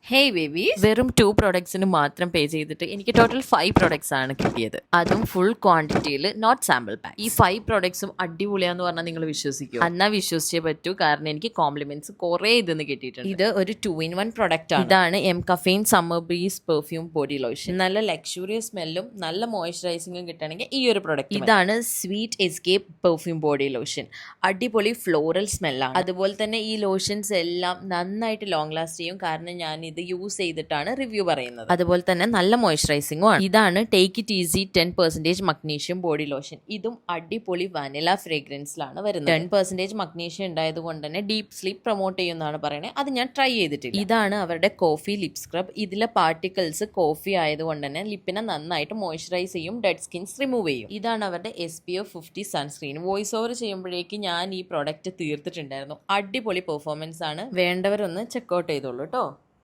Hey babies, വെറും 2 പ്രൊഡക്ട്സിന് മാത്രം പേ ചെയ്തിട്ട് എനിക്ക് ടോട്ടൽ 5 പ്രൊഡക്ട്സ് ആണ് കിട്ടിയത്. അതും ഫുൾ ക്വാണ്ടിറ്റിയിൽ, നോട്ട് സാമ്പിൾ പാക്ക്. ഈ 5 പ്രൊഡക്ട്സും അടിപൊളിയാന്ന് പറഞ്ഞാൽ നിങ്ങൾ വിശ്വസിക്കും? എന്നാ വിശ്വസിച്ചേ പറ്റൂ, കാരണം എനിക്ക് കോംപ്ലിമെന്റ്സ് കുറേ ഇതെന്ന് കിട്ടിയിട്ടുണ്ട്. ഇത് ഒരു 2-in-1 പ്രൊഡക്റ്റ് ആണ്. ഇതാണ് M caffeine summer breeze perfume body lotion. നല്ല ലക്ഷറിയസ് സ്മെല്ലും നല്ല മോയ്സ്ചറൈസിംഗും കിട്ടണമെങ്കിൽ ഈ ഒരു പ്രൊഡക്റ്റ്. ഇതാണ് sweet escape perfume body lotion. അടിപൊളി ഫ്ലോറൽ സ്മെല്ലാണ്. അതുപോലെ തന്നെ ഈ ലോഷൻസ് എല്ലാം നന്നായിട്ട് ലോങ് ലാസ്റ്റ് ചെയ്യും, കാരണം ഞാൻ ഇത് യൂസ് ചെയ്തിട്ടാണ് റിവ്യൂ പറയുന്നത്. അതുപോലെ തന്നെ നല്ല മോയ്സ്ചറൈസിംഗും ആണ്. ഇതാണ് take it easy 10% magnesium body lotion. ഇതും അടിപൊളി വാനില ഫ്രേഗ്രൻസിലാണ് വരുന്നത്. 10% മഗ്നീഷ്യം ഉണ്ടായത് കൊണ്ട് തന്നെ ഡീപ് സ്ലീപ്പ് പ്രൊമോട്ട് ചെയ്യുന്നതാണ് പറയുന്നത്. അത് ഞാൻ ട്രൈ ചെയ്തിട്ടില്ല. ഇതാണ് അവരുടെ കോഫി ലിപ് സ്ക്രബ്. ഇതിലെ പാർട്ടിക്കിൾസ് കോഫി ആയതുകൊണ്ട് തന്നെ ലിപ്പിനെ നന്നായിട്ട് മോയ്സ്ചറൈസ് ചെയ്യും, ഡെഡ് സ്കിൻസ് റിമൂവ് ചെയ്യും. ഇതാണ് അവരുടെ SPF 50 സൺസ്ക്രീൻ. വോയിസ് ഓവർ ചെയ്യുമ്പോഴേക്ക് ഞാൻ ഈ പ്രോഡക്റ്റ് തീർത്തിട്ടുണ്ടായിരുന്നു. അടിപൊളി പെർഫോമൻസ് ആണ്. വേണ്ടവരൊന്ന് ചെക്കൗട്ട് ചെയ്തോളൂ കേട്ടോ.